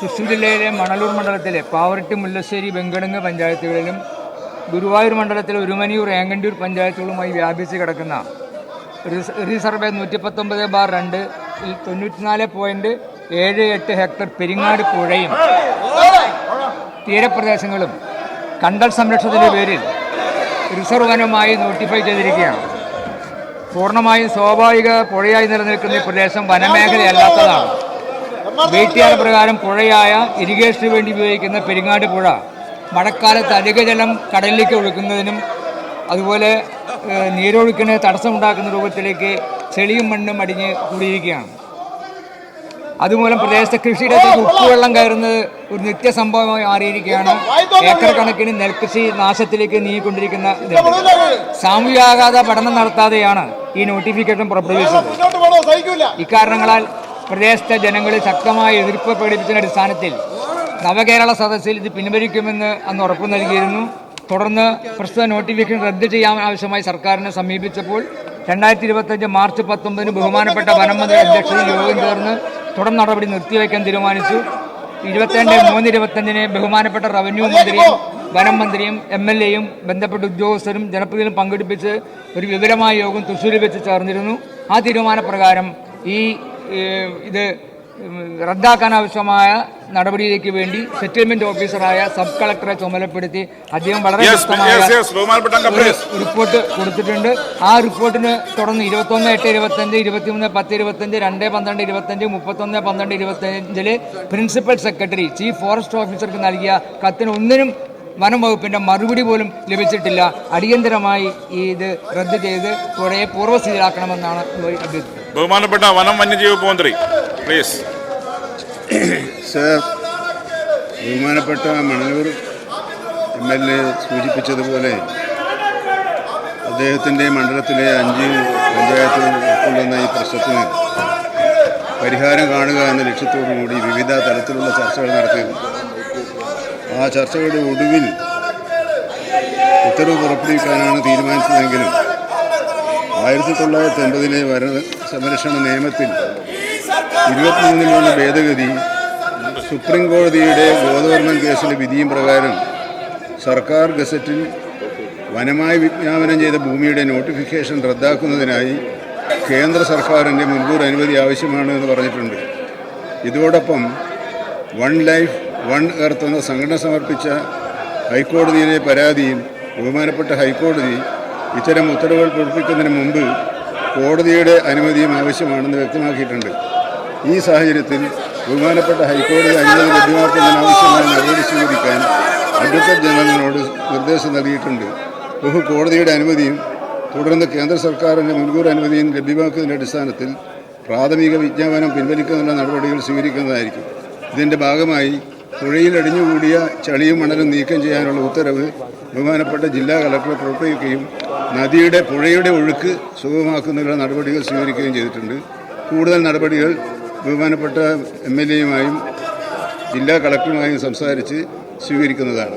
തൃശ്ശൂർ ജില്ലയിലെ മണലൂർ മണ്ഡലത്തിലെ പാവറട്ടി, മുല്ലശ്ശേരി, വെങ്കടങ്ങ് പഞ്ചായത്തുകളിലും ഗുരുവായൂർ മണ്ഡലത്തിലെ ഉരുമനിയൂർ, ഏങ്ങണ്ടിയൂർ പഞ്ചായത്തുകളുമായി വ്യാപിച്ച് കിടക്കുന്ന റിസർവേ 119/2 94.78 ഹെക്ടർ പെരിങ്ങാട് പുഴയും തീരപ്രദേശങ്ങളും കണ്ടൽ സംരക്ഷണത്തിൻ്റെ പേരിൽ റിസർവ് വനമായി നോട്ടിഫൈ ചെയ്തിരിക്കുകയാണ്. പൂർണ്ണമായും സ്വാഭാവിക പുഴയായി നിലനിൽക്കുന്ന ഈ പ്രദേശം വനമേഖലയല്ലാത്തതാണ്. വീട്ടുകാല പ്രകാരം പുഴയായ ഇറിഗേഷന് വേണ്ടി ഉപയോഗിക്കുന്ന പെരിങ്ങാട് പുഴ മഴക്കാലത്ത് അധിക ജലം കടലിലേക്ക് ഒഴുക്കുന്നതിനും അതുപോലെ നീരൊഴുക്കിന് തടസ്സമുണ്ടാക്കുന്ന രൂപത്തിലേക്ക് ചെളിയും മണ്ണും അടിഞ്ഞ് കൂടിയിരിക്കുകയാണ്. അതുമൂലം പ്രദേശത്തെ കൃഷിയിടത്തേക്ക് ഉപ്പുവെള്ളം കയറുന്നത് ഒരു നിത്യസംഭവമായി മാറിയിരിക്കുകയാണ്. ഏക്കർ കണക്കിന് നെൽകൃഷി നാശത്തിലേക്ക് നീങ്ങിക്കൊണ്ടിരിക്കുന്ന സാമൂഹികാഘാത പഠനം നടത്താതെയാണ് ഈ നോട്ടിഫിക്കേഷൻ പുറപ്പെടുവിച്ചത്. ഇക്കാരണങ്ങളാൽ പ്രദേശത്തെ ജനങ്ങളിൽ ശക്തമായ എതിർപ്പ് പ്രകടിപ്പിച്ചതിൻ്റെ അടിസ്ഥാനത്തിൽ നവകേരള സദസ്സിൽ ഇത് പിൻവലിക്കുമെന്ന് അന്ന് ഉറപ്പു നൽകിയിരുന്നു. തുടർന്ന് പ്രസ്തുത നോട്ടിഫിക്കേഷൻ റദ്ദ് ചെയ്യാൻ ആവശ്യമായി സർക്കാരിനെ സമീപിച്ചപ്പോൾ 2025 മാർച്ച് 19 ബഹുമാനപ്പെട്ട വനമന്ത്രി അധ്യക്ഷതയിൽ യോഗം ചേർന്ന് തുടർ നടപടി നിർത്തിവെക്കാൻ തീരുമാനിച്ചു. 22/3/25 ബഹുമാനപ്പെട്ട റവന്യൂ മന്ത്രിയും വനം മന്ത്രിയും MLAയും ബന്ധപ്പെട്ട ഉദ്യോഗസ്ഥരും ജനപ്രതിനിധികളും പങ്കെടുപ്പിച്ച് ഒരു വിപുലമായ യോഗം തൃശ്ശൂരിൽ വെച്ച് ചേർന്നിരുന്നു. ആ തീരുമാനപ്രകാരം ഇത് റദ്ദാക്കാൻ ആവശ്യമായ നടപടിയിലേക്ക് വേണ്ടി സെറ്റിൽമെന്റ് ഓഫീസറായ സബ് കളക്ടറെ ചുമതലപ്പെടുത്തി അദ്ദേഹം വളരെ വ്യക്തമായ റിപ്പോർട്ട് കൊടുത്തിട്ടുണ്ട്. ആ റിപ്പോർട്ടിന് തുടർന്ന് 21/8/25, 23/10/25, 2/12/25, 31/12/25 പ്രിൻസിപ്പൽ സെക്രട്ടറി ചീഫ് ഫോറസ്റ്റ് ഓഫീസർക്ക് നൽകിയ കത്തിന് ഒന്നിനും വനം വകുപ്പിന്റെ മറുപടി പോലും ലഭിച്ചിട്ടില്ല. അടിയന്തരമായി ഇത് റദ്ദ് ചെയ്ത് പുഴയെ പൂർവ്വസ്ഥിതിയിലാക്കണമെന്നാണ് അഭ്യർത്ഥിച്ചത്. ബഹുമാനപ്പെട്ട വനം വന്യജീവി മന്ത്രി പ്ലീസ്. സർ, ബഹുമാനപ്പെട്ട മണലൂർ MLA സൂചിപ്പിച്ചതുപോലെ അദ്ദേഹത്തിൻ്റെ മണ്ഡലത്തിലെ 5 പഞ്ചായത്തുകൾ ഉൾക്കൊള്ളുന്ന ഈ പ്രശ്നത്തിന് പരിഹാരം കാണുക എന്ന ലക്ഷ്യത്തോടു കൂടി വിവിധ തലത്തിലുള്ള ചർച്ചകൾ നടത്തിയിരുന്നു. ആ ചർച്ചകളുടെ ഒടുവിൽ ഉത്തരവ് പുറപ്പെടുവിക്കാനാണ് തീരുമാനിച്ചതെങ്കിലും 1980 വന സംരക്ഷണ നിയമത്തിൽ 23 ഭേദഗതി സുപ്രീം കോടതിയുടെ ബോധവർമ്മൻ കേസിലെ വിധിയും പ്രകാരം സർക്കാർ ഗസറ്റിൽ വനമായി വിജ്ഞാപനം ചെയ്ത ഭൂമിയുടെ നോട്ടിഫിക്കേഷൻ റദ്ദാക്കുന്നതിനായി കേന്ദ്ര സർക്കാരിൻ്റെ മുൻകൂർ അനുമതി ആവശ്യമാണ് എന്ന് പറഞ്ഞിട്ടുണ്ട്. ഇതോടൊപ്പം വൺ ലൈഫ് വൺ എർത്ത് എന്ന സംഘടന സമർപ്പിച്ച ഹൈക്കോടതിയിലെ പരാതിയിൽ ബഹുമാനപ്പെട്ട ഹൈക്കോടതി ഇത്തരം ഉത്തരവുകൾ പുറപ്പെടുവിക്കുന്നതിന് മുമ്പ് കോടതിയുടെ അനുമതിയും ആവശ്യമാണെന്ന് വ്യക്തമാക്കിയിട്ടുണ്ട്. ഈ സാഹചര്യത്തിൽ ബഹുമാനപ്പെട്ട ഹൈക്കോടതി അനുമതി ലഭ്യമാക്കുന്നതിനാവശ്യമായ നടപടി സ്വീകരിക്കാൻ അഡ്വക്കേറ്റ് ജനറലിനോട് നിർദ്ദേശം നൽകിയിട്ടുണ്ട്. കോടതിയുടെ അനുമതിയും തുടർന്ന് കേന്ദ്ര സർക്കാരിൻ്റെ മുൻകൂർ അനുമതിയും ലഭ്യമാക്കുന്നതിൻ്റെ അടിസ്ഥാനത്തിൽ പ്രാഥമിക വിജ്ഞാപനം പിൻവലിക്കുന്നതിനുള്ള നടപടികൾ സ്വീകരിക്കുന്നതായിരിക്കും. ഇതിൻ്റെ ഭാഗമായി പുഴയിൽ അടിഞ്ഞുകൂടിയ ചളിയും മണലും നീക്കം ചെയ്യാനുള്ള ഉത്തരവ് ബഹുമാനപ്പെട്ട ജില്ലാ കളക്ടർ പുറപ്പെടുവിക്കുകയും പുഴയുടെ ഒഴുക്ക് സുഗമമാക്കുന്നതിനുള്ള നടപടികൾ സ്വീകരിക്കുകയും ചെയ്തിട്ടുണ്ട്. കൂടുതൽ നടപടികൾ ബഹുമാനപ്പെട്ട MLAയുമായും ജില്ലാ കളക്ടറുമായും സംസാരിച്ച് സ്വീകരിക്കുന്നതാണ്.